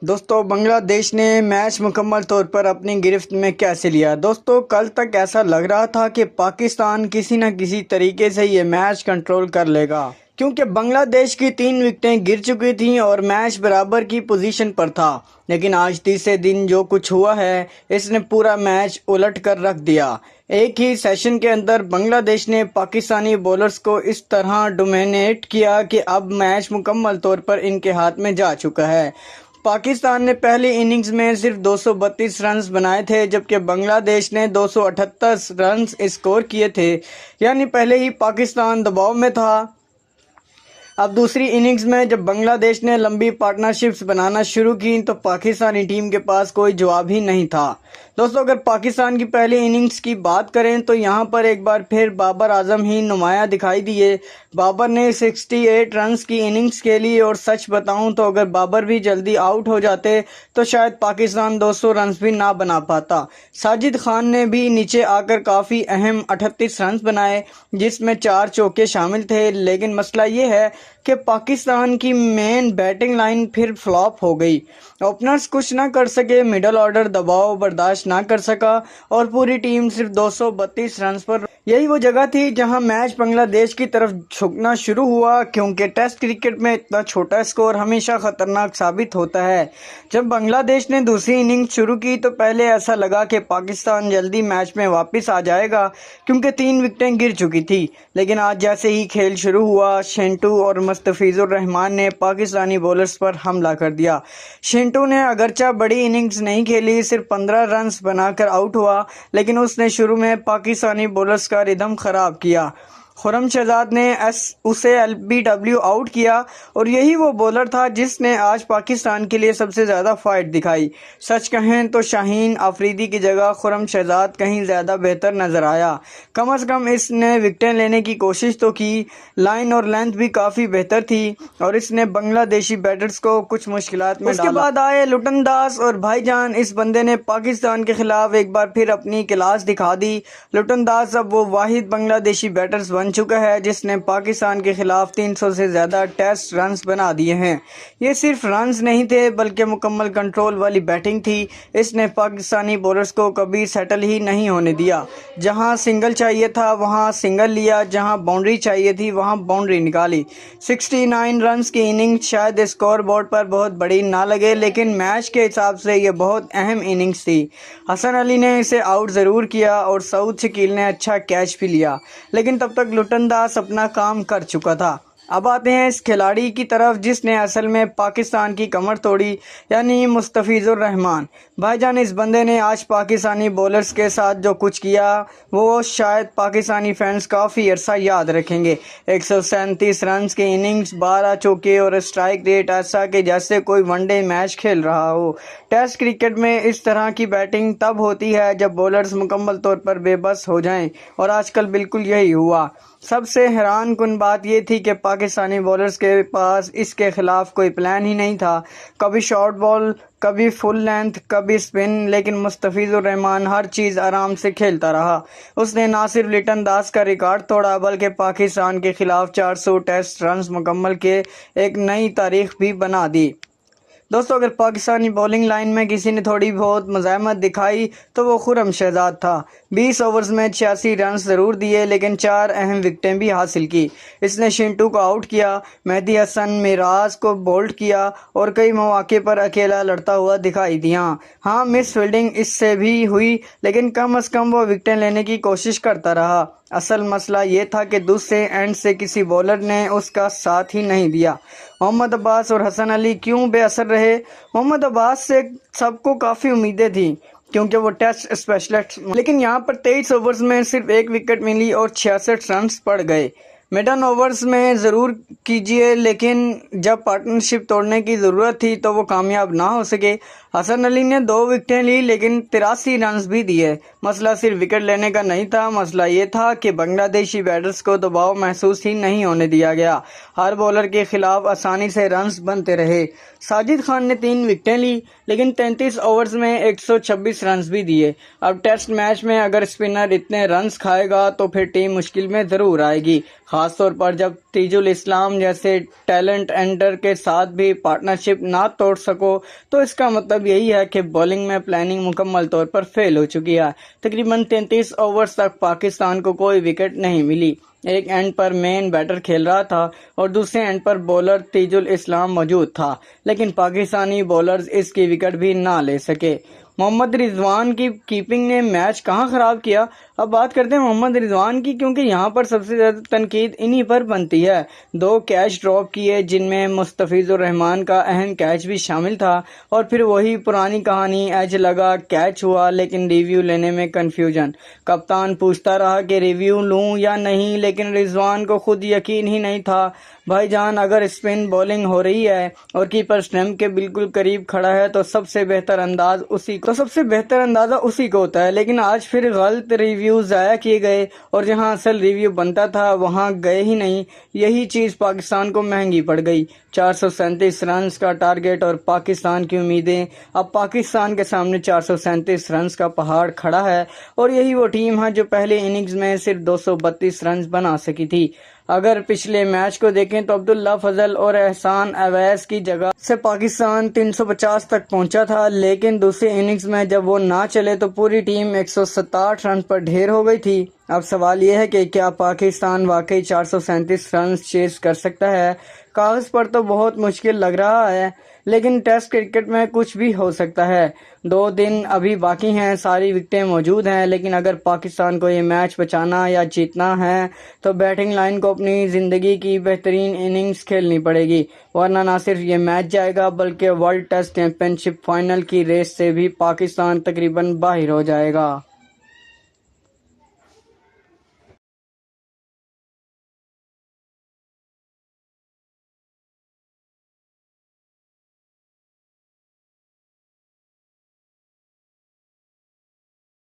دوستو بنگلہ دیش نے میچ مکمل طور پر اپنی گرفت میں کیسے لیا؟ دوستو کل تک ایسا لگ رہا تھا کہ پاکستان کسی نہ کسی طریقے سے یہ میچ کنٹرول کر لے گا، کیونکہ بنگلہ دیش کی 3 وکٹیں گر چکی تھیں اور میچ برابر کی پوزیشن پر تھا۔ لیکن آج تیسرے دن جو کچھ ہوا ہے اس نے پورا میچ الٹ کر رکھ دیا۔ ایک ہی سیشن کے اندر بنگلہ دیش نے پاکستانی بولرز کو اس طرح ڈومینیٹ کیا کہ اب میچ مکمل طور پر ان کے ہاتھ میں جا چکا ہے۔ پاکستان نے پہلی اننگز میں صرف 232 رنز بنائے تھے، جبکہ بنگلہ دیش نے 278 رنز اسکور کیے تھے، یعنی پہلے ہی پاکستان دباؤ میں تھا۔ اب دوسری اننگز میں جب بنگلہ دیش نے لمبی پارٹنرشپس بنانا شروع کی تو پاکستانی ٹیم کے پاس کوئی جواب ہی نہیں تھا۔ دوستو اگر پاکستان کی پہلی اننگز کی بات کریں تو یہاں پر ایک بار پھر بابر اعظم ہی نمایاں دکھائی دیے۔ بابر نے 68 رنز کی اننگز کھیلی اور سچ بتاؤں تو اگر بابر بھی جلدی آؤٹ ہو جاتے تو شاید پاکستان 200 رنز بھی نہ بنا پاتا۔ ساجد خان نے بھی نیچے آ کر کافی اہم 38 رنز بنائے، جس میں 4 چوکے شامل تھے، لیکن مسئلہ یہ ہے کہ پاکستان کی مین بیٹنگ لائن پھر فلاپ ہو گئی۔ اوپنرز کچھ نہ کر سکے، مڈل آرڈر دباؤ برداشت نہ کر سکا اور پوری ٹیم صرف 232 رنز پر۔ یہی وہ جگہ تھی جہاں میچ بنگلہ دیش کی طرف جھکنا شروع ہوا، کیونکہ ٹیسٹ کرکٹ میں اتنا چھوٹا اسکور ہمیشہ خطرناک ثابت ہوتا ہے۔ جب بنگلہ دیش نے دوسری اننگ شروع کی تو پہلے ایسا لگا کہ پاکستان جلدی میچ میں واپس آ جائے گا، کیونکہ 3 وکٹیں گر چکی تھی، لیکن آج جیسے ہی کھیل شروع ہوا شنٹو اور مستفیض الرحمان نے پاکستانی بولرز پر حملہ کر دیا۔ شنٹو نے اگرچہ بڑی اننگز نہیں کھیلی، صرف 15 رنز بنا کر آؤٹ ہوا، لیکن اس نے شروع میں پاکستانی بولرز کا ردھم خراب کیا۔ خرم شہزاد نے اسے LBW آؤٹ کیا اور یہی وہ بولر تھا جس نے آج پاکستان کے لیے سب سے زیادہ فائٹ دکھائی۔ سچ کہیں تو شاہین آفریدی کی جگہ خرم شہزاد کہیں زیادہ بہتر نظر آیا۔ کم از کم اس نے وکٹیں لینے کی کوشش تو کی، لائن اور لینتھ بھی کافی بہتر تھی اور اس نے بنگلہ دیشی بیٹرز کو کچھ مشکلات میں ڈالا۔ اس کے بعد آئے لٹن داس اور بھائی جان، اس بندے نے پاکستان کے خلاف ایک بار پھر اپنی کلاس دکھا دی۔ لٹن داس اب وہ واحد بنگلہ دیشی بیٹرز بن چکا ہے جس نے پاکستان کے خلاف 300 سے زیادہ ٹیسٹ رنز بنا دیے ہیں۔ یہ صرف رنز نہیں تھے بلکہ مکمل کنٹرول والی بیٹنگ تھی۔ اس نے پاکستانی بولرز کو کبھی سیٹل ہی نہیں ہونے دیا۔ جہاں سنگل چاہیے تھا وہاں سنگل لیا، جہاں باؤنڈری چاہیے تھی وہاں باؤنڈری نکالی۔ 69 رنز کی اننگ شاید اسکور بورڈ پر بہت بڑی نہ لگے، لیکن میچ کے حساب سے یہ بہت اہم اننگز تھی۔ حسن علی نے اسے آؤٹ ضرور کیا اور سعود شکیل نے اچھا کیچ بھی لیا، لیکن تب تک لٹن داس اپنا کام کر چکا تھا۔ اب آتے ہیں اس کھلاڑی کی طرف جس نے اصل میں پاکستان کی کمر توڑی، یعنی مستفیض الرحمان۔ بھائی جان، اس بندے نے آج پاکستانی بولرز کے ساتھ جو کچھ کیا وہ شاید پاکستانی فینس کافی عرصہ یاد رکھیں گے۔ 137 رنز کی اننگز، 12 چوکے اور اسٹرائک ریٹ ایسا کہ جیسے کوئی ون ڈے میچ کھیل رہا ہو۔ ٹیسٹ کرکٹ میں اس طرح کی بیٹنگ تب ہوتی ہے جب بولرز مکمل طور پر بے بس ہو جائیں، اور آج کل بالکل یہی ہوا۔ سب سے حیران کن بات یہ تھی کہ پاکستانی بولرز کے پاس اس کے خلاف کوئی پلان ہی نہیں تھا، کبھی شارٹ بال، کبھی فل لینتھ، کبھی سپن، لیکن مستفیض الرحمان ہر چیز آرام سے کھیلتا رہا۔ اس نے نہ صرف لٹن داس کا ریکارڈ توڑا بلکہ پاکستان کے خلاف 400 ٹیسٹ رنز مکمل کے ایک نئی تاریخ بھی بنا دی۔ دوستو اگر پاکستانی بولنگ لائن میں کسی نے تھوڑی بہت مزاحمت دکھائی تو وہ خرم شہزاد تھا۔ 20 اوورز میں 86 رنز ضرور دیے، لیکن 4 اہم وکٹیں بھی حاصل کی۔ اس نے شنٹو کو آؤٹ کیا، مہدی حسن معراج کو بولڈ کیا اور کئی مواقع پر اکیلا لڑتا ہوا دکھائی دیا۔ ہاں مس فیلڈنگ اس سے بھی ہوئی، لیکن کم از کم وہ وکٹیں لینے کی کوشش کرتا رہا۔ اصل مسئلہ یہ تھا کہ دوسرے اینڈ سے کسی بولر نے اس کا ساتھ ہی نہیں دیا۔ محمد عباس اور حسن علی کیوں بے اثر رہے؟ محمد عباس سے سب کو کافی امیدیں تھیں کیونکہ وہ ٹیسٹ اسپیشلسٹ، لیکن یہاں پر 23 اوورز میں صرف 1 وکٹ ملی اور 66 رنز پڑ گئے۔ میڈن اوورز میں ضرور کیجیے، لیکن جب پارٹنرشپ توڑنے کی ضرورت تھی تو وہ کامیاب نہ ہو سکے۔ حسن علی نے 2 وکٹیں لی لیکن 83 رنز بھی دیے۔ مسئلہ صرف وکٹ لینے کا نہیں تھا، مسئلہ یہ تھا کہ بنگلہ دیشی بیٹرز کو دباؤ محسوس ہی نہیں ہونے دیا گیا۔ ہر بولر کے خلاف آسانی سے رنز بنتے رہے۔ ساجد خان نے 3 وکٹیں لی لیکن 33 اوورز میں 126 رنز بھی دیے۔ اب ٹیسٹ میچ میں اگر اسپنر اتنے رنز کھائے گا تو پھر ٹیم مشکل میں ضرور آئے گی۔ خاص طور پر جب تیجل اسلام جیسے ٹیلنٹ اینڈر کے ساتھ بھی پارٹنرشپ نہ توڑ سکو تو اس کا مطلب یہی ہے کہ بولنگ میں پلاننگ مکمل طور پر فیل ہو چکی ہے۔ تقریباً 33 اوورز تک پاکستان کو کوئی وکٹ نہیں ملی۔ ایک اینڈ پر مین بیٹر کھیل رہا تھا اور دوسرے اینڈ پر بولر تیجل اسلام موجود تھا، لیکن پاکستانی بولرز اس کی وکٹ بھی نہ لے سکے۔ محمد رضوان کی کیپنگ نے میچ کہاں خراب کیا؟ اب بات کرتے ہیں محمد رضوان کی، کیونکہ یہاں پر سب سے زیادہ تنقید انہی پر بنتی ہے۔ 2 کیچ ڈراپ کیے جن میں مستفیض الرحمان کا اہم کیچ بھی شامل تھا، اور پھر وہی پرانی کہانی، ایج لگا، کیچ ہوا لیکن ریویو لینے میں کنفیوژن۔ کپتان پوچھتا رہا کہ ریویو لوں یا نہیں، لیکن رضوان کو خود یقین ہی نہیں تھا۔ بھائی جان، اگر اسپن بولنگ ہو رہی ہے اور کیپر سٹمپ کے بالکل قریب کھڑا ہے تو سب سے بہتر اندازہ اسی کو ہوتا ہے، لیکن آج پھر غلط ریویو ضائع کیے گئے اور جہاں اصل ریویو بنتا تھا وہاں گئے ہی نہیں۔ یہی چیز پاکستان کو مہنگی پڑ گئی۔ 437 رنز کا ٹارگٹ اور پاکستان کی امیدیں، اب پاکستان کے سامنے 437 رنز کا پہاڑ کھڑا ہے، اور یہی وہ ٹیم ہے جو پہلے اننگز میں صرف 232 رنز بنا سکی تھی۔ اگر پچھلے میچ کو دیکھیں تو عبداللہ فضل اور احسان اویس کی جگہ سے پاکستان 350 تک پہنچا تھا، لیکن دوسری اننگز میں جب وہ نہ چلے تو پوری ٹیم 167 رن پر ڈھیر ہو گئی تھی۔ اب سوال یہ ہے کہ کیا پاکستان واقعی 437 رنز چیز کر سکتا ہے؟ کاغذ پر تو بہت مشکل لگ رہا ہے، لیکن ٹیسٹ کرکٹ میں کچھ بھی ہو سکتا ہے۔ 2 دن ابھی باقی ہیں، ساری وکٹیں موجود ہیں، لیکن اگر پاکستان کو یہ میچ بچانا یا جیتنا ہے تو بیٹنگ لائن کو اپنی زندگی کی بہترین اننگز کھیلنی پڑے گی، ورنہ نہ صرف یہ میچ جائے گا بلکہ ورلڈ ٹیسٹ چیمپئن شپ فائنل کی ریس سے بھی پاکستان تقریباً باہر ہو جائے گا۔